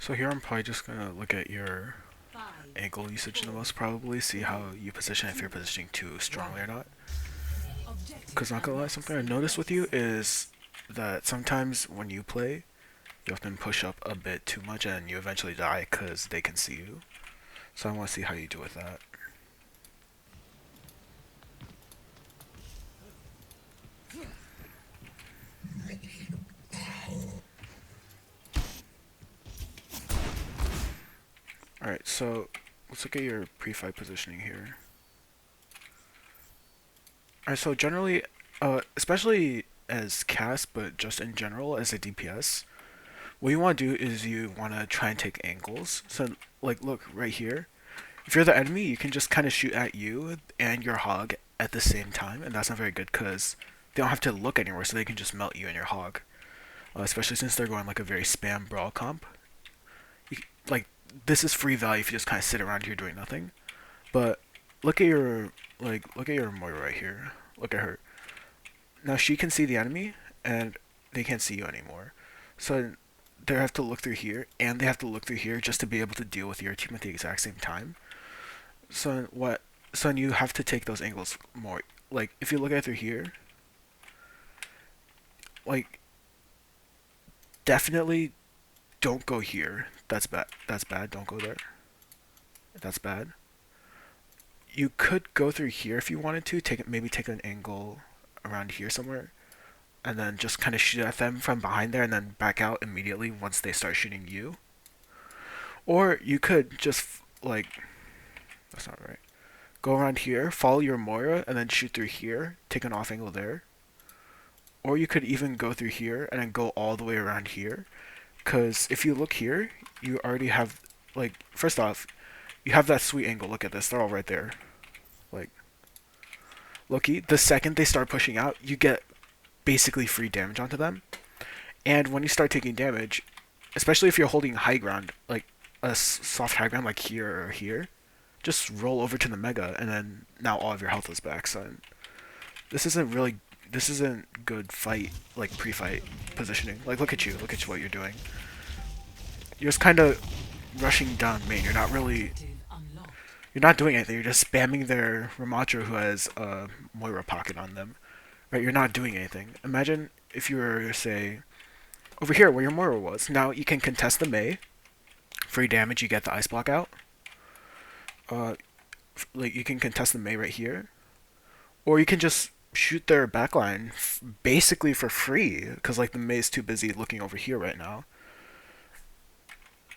So here I'm probably just gonna look at your angle usage the most probably, see how you position, if you're positioning too strongly or not. Because not gonna lie, something I noticed with you is that sometimes when you play, you often push up a bit too much and you eventually die because they can see you. So I want to see how you do with that. Alright, so let's look at your pre-fight positioning here. Alright, so generally, especially as cast, but just in general as a DPS, what you want to do is you want to try and take angles. So, like, look right here. If you're the enemy, you can just kind of shoot at you and your hog at the same time, and that's not very good because they don't have to look anywhere, so they can just melt you and your hog. Especially since they're going like a very spam brawl comp. You, like, this is free value if you just kind of sit around here doing nothing. But look at your look at your Moira right here. Look at her. Now she can see the enemy, and they can't see you anymore. So they have to look through here, and they have to look through here just to be able to deal with your team at the exact same time. So what? So you have to take those angles more. Like if you look at through here, like definitely don't go here. That's bad. That's bad. Don't go there. That's bad. You could go through here if you wanted to. Maybe take an angle around here somewhere, and then just kind of shoot at them from behind there, and then back out immediately once they start shooting you. Or you could just like that's not right. Go around here, follow your Moira, and then shoot through here. Take an off angle there. Or you could even go through here and then go all the way around here. Because if you look here, you already have, like, first off, you have that sweet angle. Look at this. They're all right there. Like, looky, the second they start pushing out, you get basically free damage onto them. And when you start taking damage, especially if you're holding high ground, like a soft high ground like here or here, just roll over to the mega, and then now all of your health is back, son. This isn't really, this isn't good fight, like pre-fight positioning. Like, look at you, look at what you're doing. You're just kind of rushing down main. You're not doing anything. You're just spamming their Ramatra who has a Moira pocket on them. Right? You're not doing anything. Imagine if you were, say, over here where your Moira was. Now you can contest the Mei. Free damage, you get the ice block out. Like you can contest the Mei right here. Or you can just shoot their backline basically for free. Because like the Mei is too busy looking over here right now.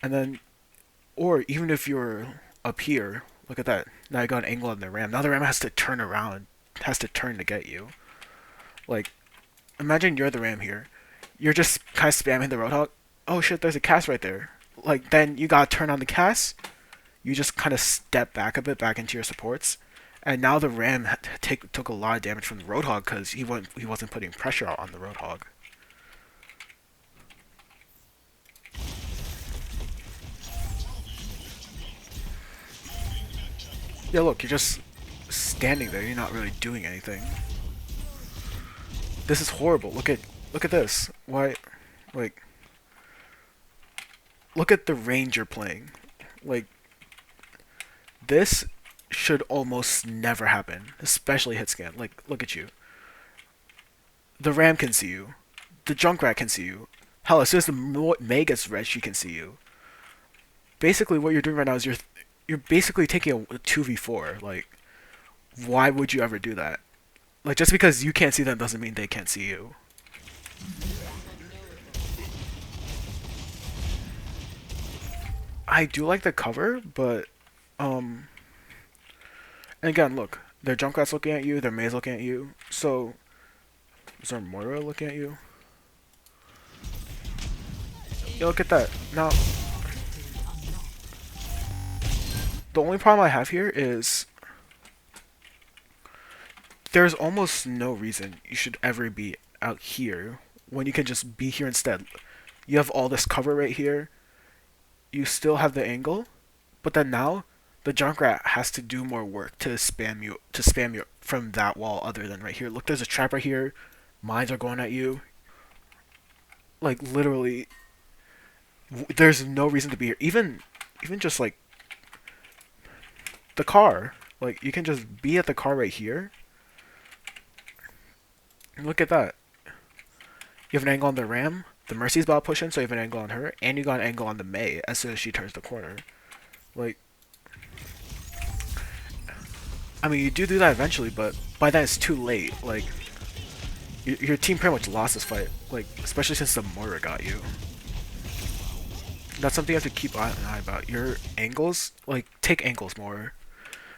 And then, or even if you're up here, look at that. Now you got an angle on the ram. Now the ram has to turn around, has to turn to get you. Like, imagine you're the ram here. You're just kind of spamming the roadhog. Oh shit, there's a cast right there. Like, then you gotta turn on the cast. You just kind of step back a bit, back into your supports. And now the ram took a lot of damage from the roadhog because he wasn't putting pressure out on the roadhog. Yeah, look, you're just standing there. You're not really doing anything. This is horrible. Look at this. Why, like, look at the range you're playing. Like, this should almost never happen, especially hit scan. Like, look at you. The ram can see you. The Junkrat can see you. Hell, as soon as the Mei gets red, she can see you. Basically, what you're doing right now is you're basically taking a 2v4. Like, why would you ever do that? Like, just because you can't see them doesn't mean they can't see you. I do like the cover, but and again, look, their Junkrat's looking at you, their Mei's looking at you. So, is there Moira looking at you? Yeah, look at that. Now, the only problem I have here is there's almost no reason you should ever be out here when you can just be here instead. You have all this cover right here. You still have the angle, but then now the Junkrat has to do more work to spam you from that wall other than right here. Look, there's a trap right here. Mines are going at you. Like literally, There's no reason to be here. Even just like the car. Like you can just be at the car right here. Look at that. You have an angle on the Ram. The Mercy's about to push in, so you have an angle on her, and you got an angle on the Mei as soon as she turns the corner. Like, I mean, you do that eventually, but by then it's too late. Like, your team pretty much lost this fight. Like, especially since the Moira got you. That's something you have to keep an eye about. Your angles, like, take angles more,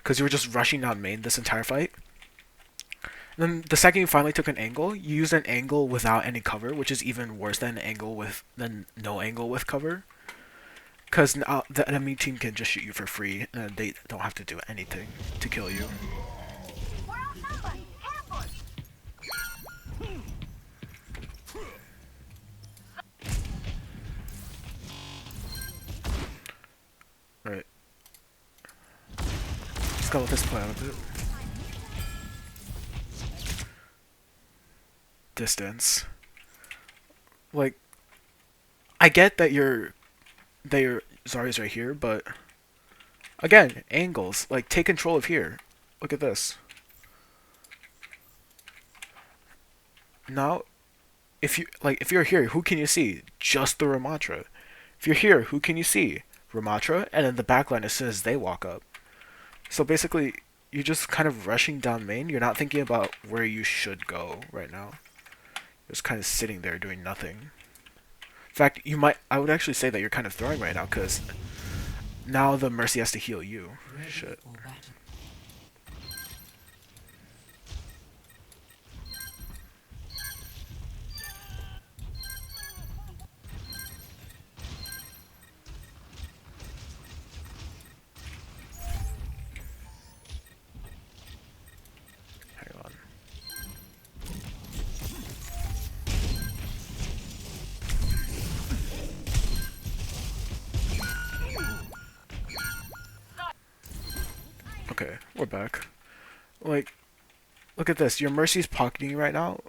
because you were just rushing down main this entire fight. And then the second you finally took an angle, you used an angle without any cover, which is even worse than no angle with cover. Because now the enemy team can just shoot you for free, and they don't have to do anything to kill you. Right. Just gotta let this play out a bit. Distance. Like, I get that your Zarya's right here, but again, angles. Like, take control of here. Look at this. Now, if you're here, who can you see? Just the Ramatra. If you're here, who can you see? Ramatra, and then the backline as soon as they walk up. So basically, you're just kind of rushing down main. You're not thinking about where you should go right now. You're just kind of sitting there doing nothing. In fact, I would actually say that you're kind of throwing right now, because now the Mercy has to heal you. Shit. Hang on. Okay, we're back. Like, look at this. Your Mercy's pocketing you right now,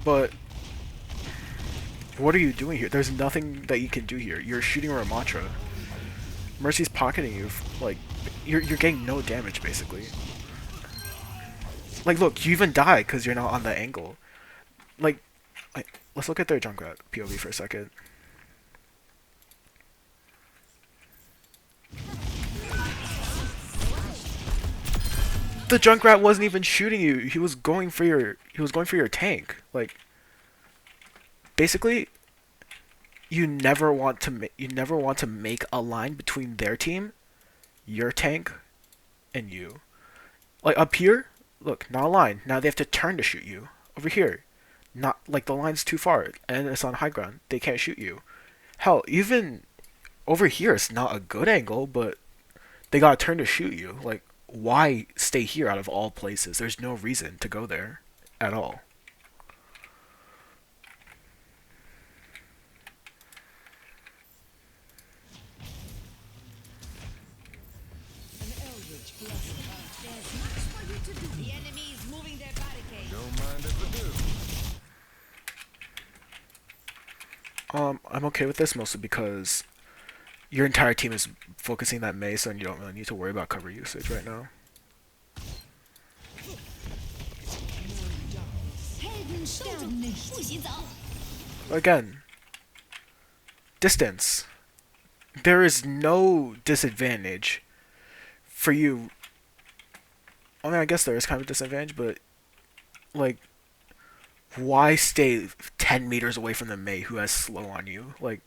but what are you doing here? There's nothing that you can do here. You're shooting Ramatra. Mercy's pocketing you. Like, you're getting no damage, basically. Like, look, you even die because you're not on the angle. Like, let's look at their Junkrat POV for a second. The Junkrat wasn't even shooting you. He was going for your tank. Like, basically, you never want to make a line between their team, your tank, and you. Like up here, look, not a line. Now they have to turn to shoot you. Over here, not like the line's too far and it's on high ground. They can't shoot you. Hell, even over here, it's not a good angle, but they gotta turn to shoot you. Like, why stay here out of all places? There's no reason to go there at all. I'm okay with this mostly because your entire team is focusing that Mei, so you don't really need to worry about cover usage right now. Again, distance. There is no disadvantage for you. I mean, I guess there is kind of a disadvantage, but like, why stay 10 meters away from the Mei who has slow on you? Like,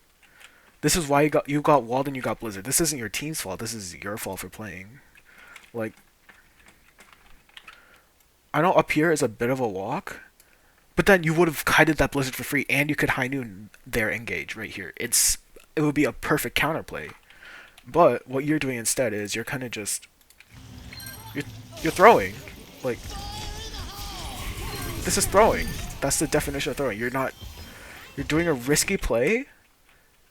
this is why you got walled and you got blizzard. This isn't your team's fault. This is your fault for playing. Like, I know up here is a bit of a walk, but then you would have kited that blizzard for free, and you could high noon their engage right here. It would be a perfect counterplay. But what you're doing instead is you're kind of just you're throwing. Like, this is throwing. That's the definition of throwing. You're doing a risky play,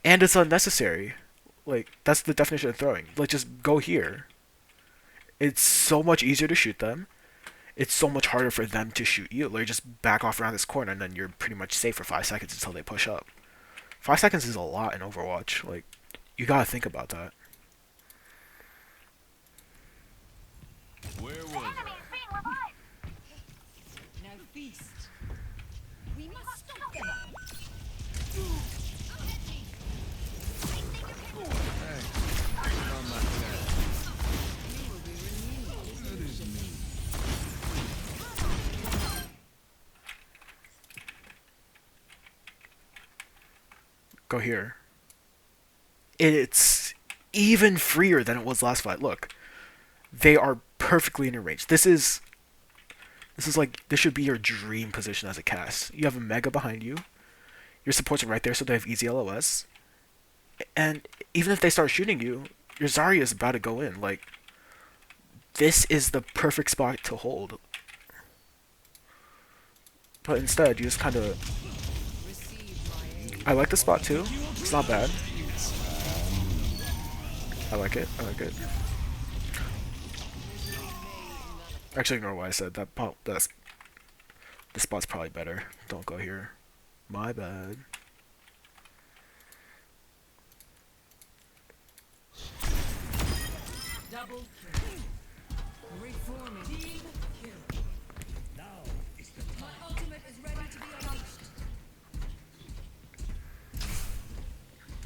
and it's unnecessary. Like, that's the definition of throwing. Like, just go here. It's so much easier to shoot them. It's so much harder for them to shoot you. Like, just back off around this corner, and then you're pretty much safe for 5 seconds until they push up. 5 seconds is a lot in Overwatch. Like, you gotta think about that. Where was I? Now feast. We must stop them. On my turn. Good as new. Go here. It's even freer than it was last fight. Look, they are perfectly in your range. This is like, this should be your dream position as a cast. You have a Mega behind you. Your supports are right there, so they have easy LOS. And even if they start shooting you, your Zarya is about to go in. Like, this is the perfect spot to hold. But instead, you just kind of... I like the spot too. It's not bad. I like it. I like it. Actually, ignore what I said. That's this spot's probably better. Don't go here. My bad. Double kill. Reforming. Team kill. Now is the time. My ultimate is ready to be unleashed.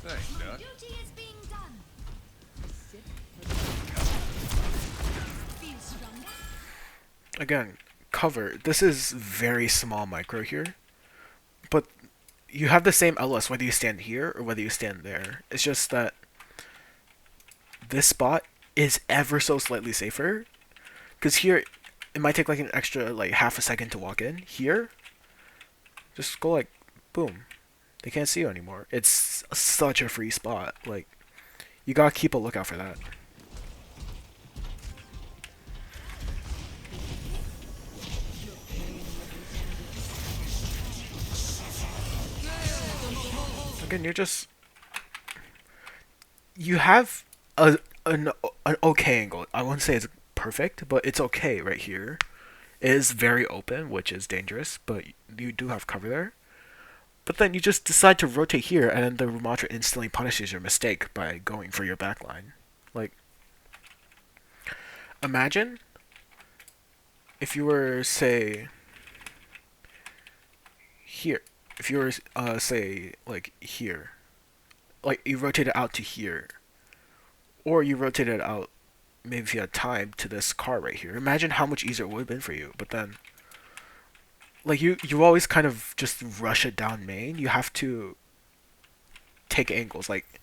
Thanks, Doc. Duty is being done. Sit. Feel stronger. Again, cover. This is very small micro here. But you have the same LS whether you stand here or whether you stand there. It's just that this spot is ever so slightly safer. Because here, it might take like an extra like half a second to walk in. Here, just go like, boom. They can't see you anymore. It's such a free spot. Like, you gotta keep a lookout for that. Again, you have an okay angle. I wouldn't say it's perfect, but it's okay right here. It is very open, which is dangerous, but you do have cover there. But then you just decide to rotate here, and then the Ramattra instantly punishes your mistake by going for your backline. Like, imagine if you were, say, here. If you were, say, like, here. Like, you rotate it out to here. Or you rotate it out, maybe if you had time, to this car right here. Imagine how much easier it would have been for you. But then, like, you always kind of just rush it down main. You have to take angles. Like,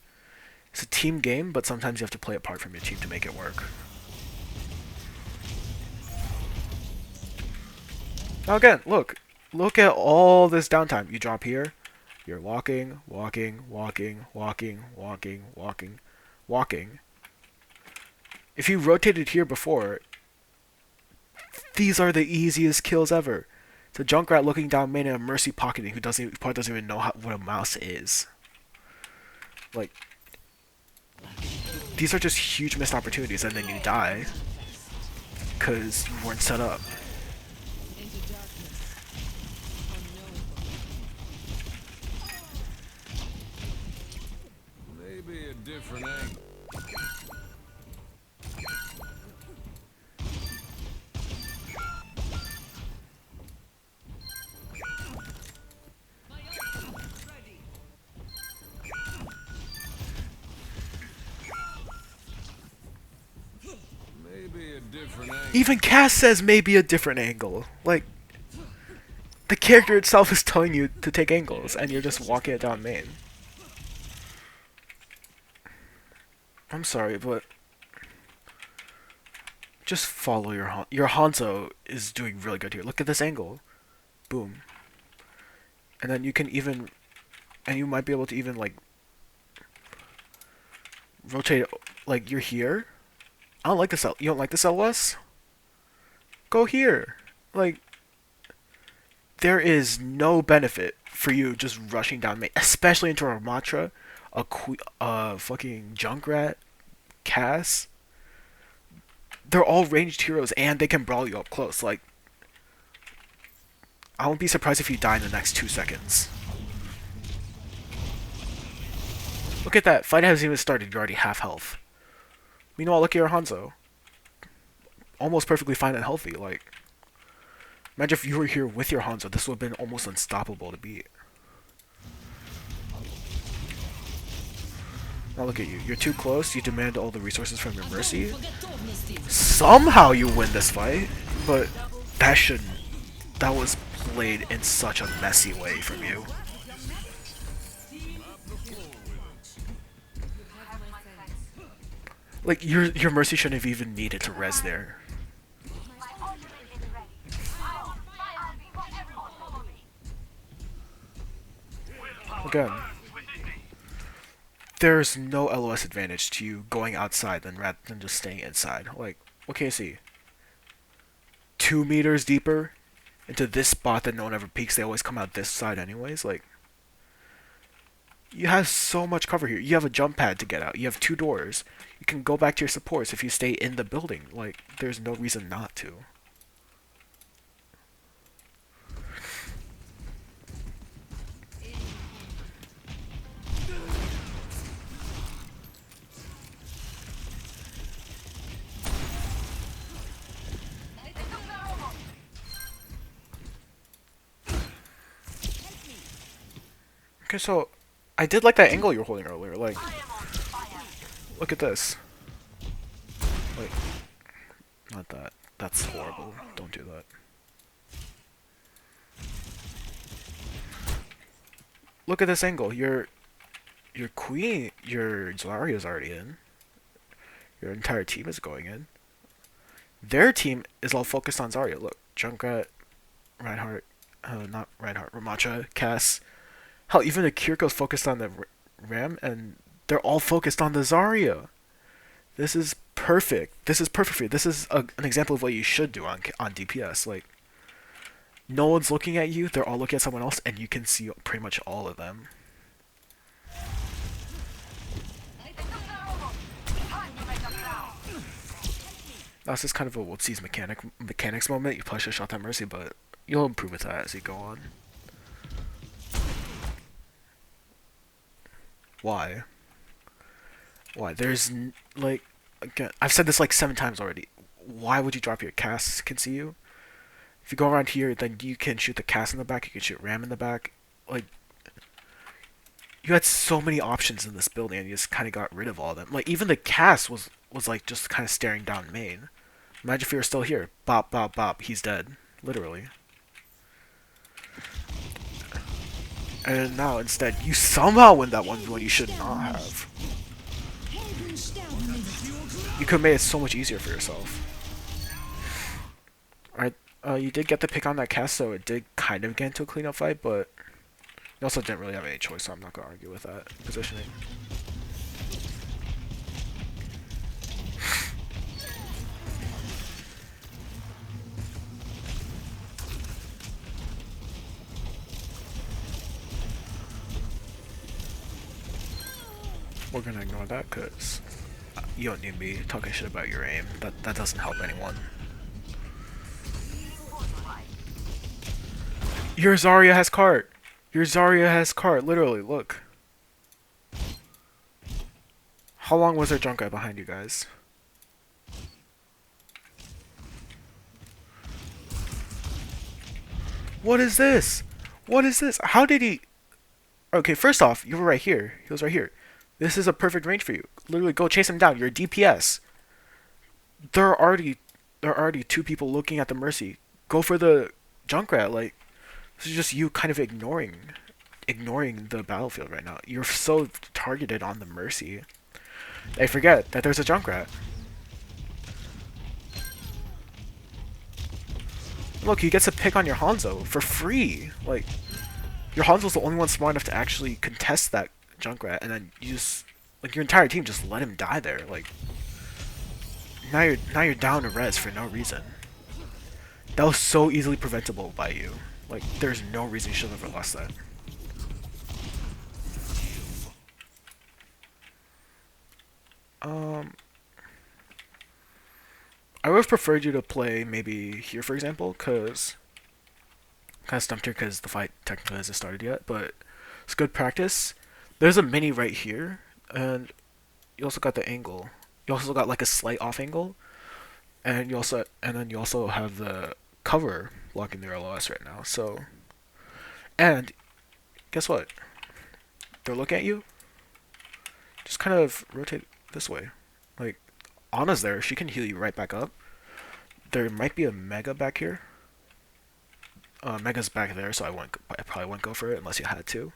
it's a team game, but sometimes you have to play apart from your team to make it work. Now again, look at all this downtime. You drop here, you're walking, walking, walking, walking, walking, walking, walking. If you rotated here before, these are the easiest kills ever. It's a Junkrat looking down main and a Mercy pocketing who probably doesn't even know what a mouse is. Like, these are just huge missed opportunities, and then you die because you weren't set up. Maybe a different angle. Maybe a different angle. Even Cass says maybe a different angle. Like, the character itself is telling you to take angles, and you're just walking it down main. I'm sorry, but just follow your Hanzo is doing really good here. Look at this angle. Boom. And then you can even, and you might be able to even like rotate, like you're here. I don't like this. You don't like this LS? Go here. Like, there is no benefit for you just rushing down main, especially into a Ramatra, a fucking Junkrat, Cass. They're all ranged heroes and they can brawl you up close. Like, I won't be surprised if you die in the next 2 seconds. Look at that. Fight hasn't even started. You're already half health. Meanwhile, look at your Hanzo. Almost perfectly fine and healthy. Like, imagine if you were here with your Hanzo. This would have been almost unstoppable to beat. Now look at you. You're too close. You demand all the resources from your Mercy. Somehow you win this fight, but that shouldn't. That was played in such a messy way from you. Like your Mercy shouldn't have even needed to res there. Again, there's no LOS advantage to you going outside than rather than just staying inside. Like, what can you see? 2 meters deeper into this spot that no one ever peeks. They always come out this side anyways. Like, you have so much cover here. You have a jump pad to get out. You have 2 doors. You can go back to your supports if you stay in the building. Like, there's no reason not to. Okay, so I did like that angle you were holding earlier. Like, look at this. Like, not that. That's horrible. Don't do that. Look at this angle. Your queen, your Zarya's already in. Your entire team is going in. Their team is all focused on Zarya. Look, Junkrat, Reinhardt, not Reinhardt, Ramacha, Cass. Hell, even the Kiriko's focused on the Ram, and they're all focused on the Zarya. This is perfect. This is perfect for you. This is an example of what you should do on DPS. Like, no one's looking at you. They're all looking at someone else, and you can see pretty much all of them. That's just kind of a whoopsies mechanics moment. You probably should have shot that Mercy, but you'll improve with that as you go on. Why? Why? Like, again, I've said this like 7 times already. Why would you drop your Cass can see you? If you go around here, then you can shoot the Cass in the back, you can shoot Ram in the back. Like, you had so many options in this building, and you just kind of got rid of all of them. Like, even the Cass was like just kind of staring down main. Imagine if he were still here. Bop, bop, bop. He's dead. Literally. And now, instead, you somehow win that one when you should not have. You could have made it so much easier for yourself. Alright, you did get the pick on that cast, so it did kind of get into a cleanup fight, but you also didn't really have any choice, so I'm not going to argue with that positioning. We're gonna ignore that because you don't need me talking shit about your aim. That doesn't help anyone. Your Zarya has cart. Your Zarya has cart. Literally, look. How long was their junk guy behind you guys? What is this? What is this? How did he? Okay, first off, you were right here. He was right here. This is a perfect range for you. Literally, go chase him down. You're a DPS. There are already 2 people looking at the Mercy. Go for the Junkrat. Like, this is just you kind of ignoring the battlefield right now. You're so targeted on the Mercy. They forget that there's a Junkrat. Look, he gets a pick on your Hanzo for free. Like, your Hanzo's the only one smart enough to actually contest that Junkrat, and then you just, like, your entire team just let him die there. Like, now you're down to res for no reason. That was so easily preventable by you. Like, there's no reason you should have ever lost that. I would have preferred you to play maybe here, for example, because kind of stumped here because the fight technically hasn't started yet, but it's good practice. There's a mini right here and you also got the angle. You also got like a slight off angle, and then you also have the cover blocking their LOS right now. So, and guess what? They're looking at you. Just kind of rotate this way. Like, Anna's there. She can heal you right back up. There might be a Mega back here. Mega's back there, so I probably wouldn't go for it unless you had to.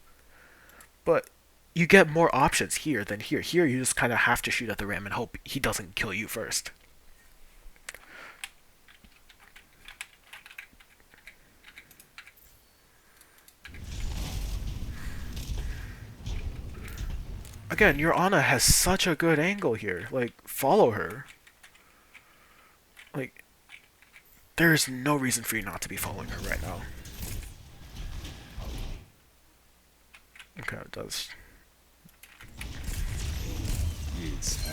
But you get more options here than here. Here, you just kind of have to shoot at the ram and hope he doesn't kill you first. Again, your Ana has such a good angle here. Like, follow her. Like, there's no reason for you not to be following her right now. Okay, it does. It's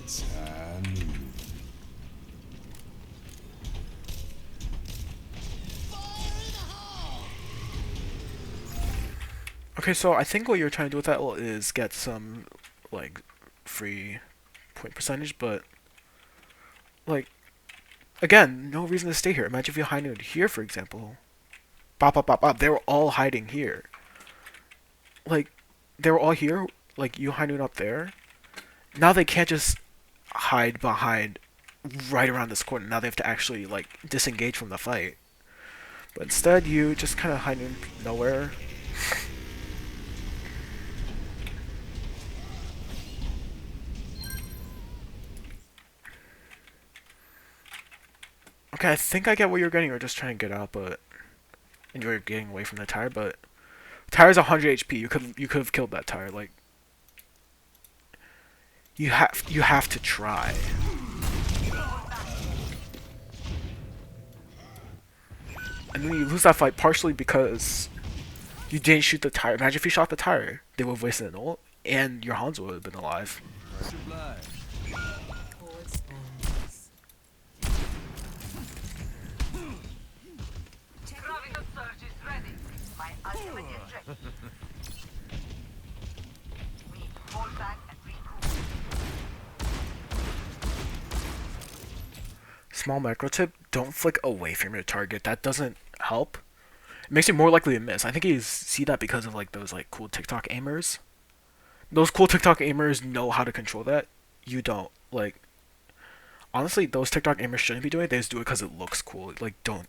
It's Okay, so I think what you're trying to do with that is get some, like, free point percentage, but, like, again, no reason to stay here. Imagine if you hide here, for example. Bop, bop, bop, bop. They were all hiding here. Like, they were all here. Like, you hide up there. Now they can't just hide behind right around this corner. Now they have to actually, like, disengage from the fight. But instead, you just kind of hide in nowhere. Okay, I think I get what you're getting. You're just trying to get out, but and you're getting away from the tire. But tire's 100 HP. You could have killed that tire. Like, you have to try. And then you lose that fight partially because you didn't shoot the tire. Imagine if you shot the tire, they would have wasted an ult, and your Hanzo would have been alive. Forward spawns. Graviton surge is ready. My ultimate is ready. We fall back and recoup. Small macro tip: don't flick away from your target. That doesn't help. It makes you more likely to miss. I think you see that because of like those like cool TikTok aimers. Those cool TikTok aimers know how to control that. You don't. Like, honestly, those TikTok aimers shouldn't be doing it. They just do it because it looks cool. Like, don't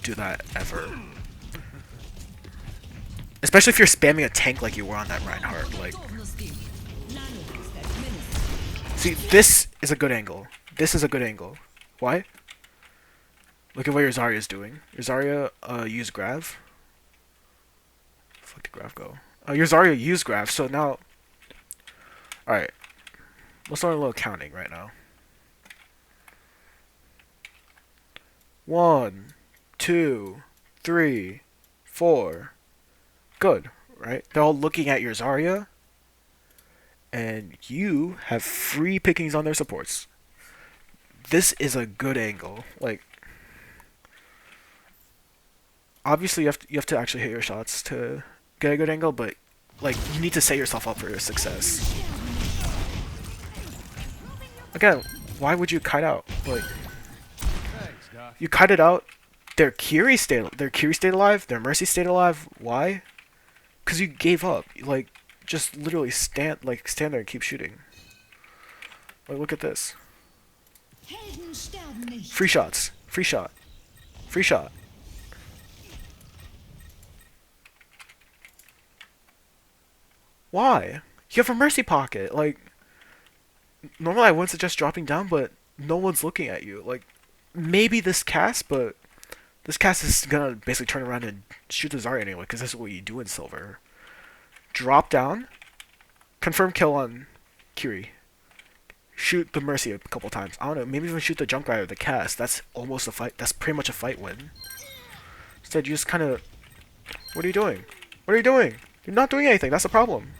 do that ever. Especially if you're spamming a tank like you were on that Reinhardt. Like, see, this is a good angle. This is a good angle. Why? Look at what your Zarya is doing. Your Zarya used Grav. Fuck, did Grav go? Your Zarya used Grav, so now... Alright. Let's start a little counting right now. 1, 2, 3, 4. Good, right? They're all looking at your Zarya. And you have free pickings on their supports. This is a good angle. Like, obviously you have to actually hit your shots to get a good angle, but like, you need to set yourself up for success. Again, why would you kite out? Like, Thanks, Doc. you kited out. Their Kiri stayed alive. Their Mercy stayed alive. Why? Because you gave up. Like, just literally stand there and keep shooting. Like, look at this. Free shots. Free shot. Free shot. Why? You have a Mercy pocket. Like, normally I wouldn't suggest dropping down, but no one's looking at you. Like, maybe this cast, but this cast is gonna basically turn around and shoot the Zarya anyway, because that's what you do in Silver. Drop down. Confirm kill on Kiri. Shoot the Mercy a couple times. I don't know, maybe even shoot the Junk Rider or the cast. That's almost a fight. That's pretty much a fight win. Instead, you just kind of... What are you doing? What are you doing? You're not doing anything. That's the problem.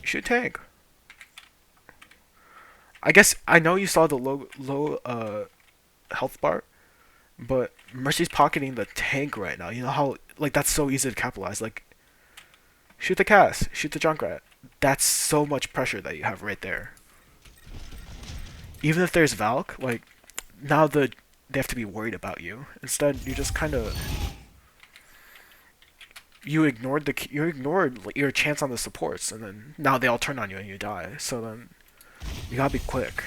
You should tank. I guess I know you saw the low health bar, but Mercy's pocketing the tank right now. You know how like that's so easy to capitalize. Like shoot the Cass, shoot the Junkrat. That's so much pressure that you have right there. Even if there's Valk, like now they have to be worried about you. Instead, you just kind of you ignored like, your chance on the supports, and then now they all turn on you and you die. So then you gotta be quick.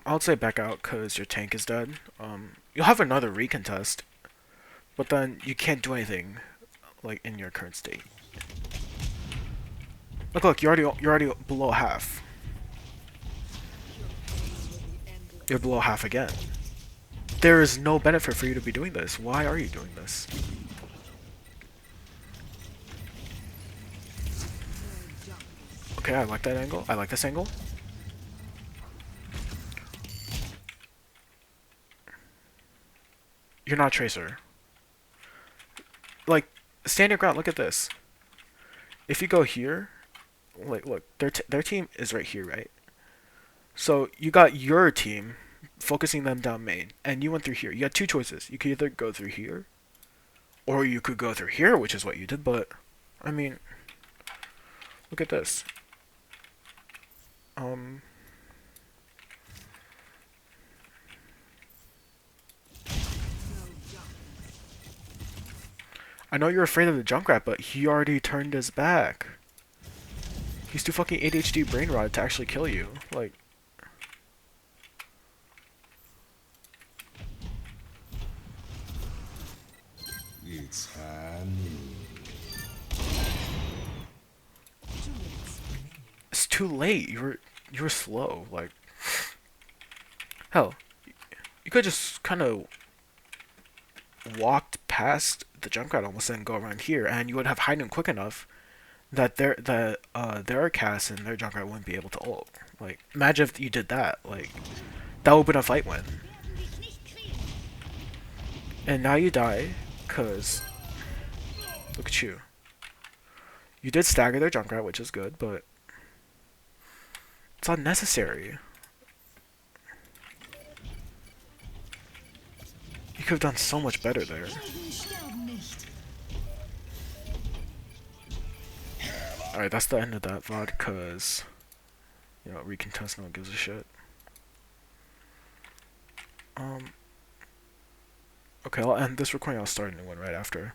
I would say back out because your tank is dead. You'll have another recontest, but then you can't do anything like in your current state. Look, you're already below half. You're below half again. There is no benefit for you to be doing this. Why are you doing this? Okay, I like that angle. I like this angle. You're not Tracer. Like, stand your ground. Look at this. If you go here, like, look, their team is right here, right? So you got your team focusing them down main, and you went through here. You got two choices. You could either go through here, or you could go through here, which is what you did. But I mean, look at this. I know you're afraid of the Junkrat, but he already turned his back. He's too fucking ADHD brain rot to actually kill you. Like, It's honey. it's too late. You were slow. Like, hell, you could just kind of walked past the Junkrat almost and go around here, and you would have hidden quick enough that their Cass and their Junkrat wouldn't be able to ult. Like, imagine if you did that. Like, that would have been a fight win. And now you die, cause look at you. You did stagger their Junkrat, which is good, but it's unnecessary. You could have done so much better there. Alright, that's the end of that VOD, cause you know, recontest, no one gives a shit. Okay, I'll end this recording, I'll start a new one right after.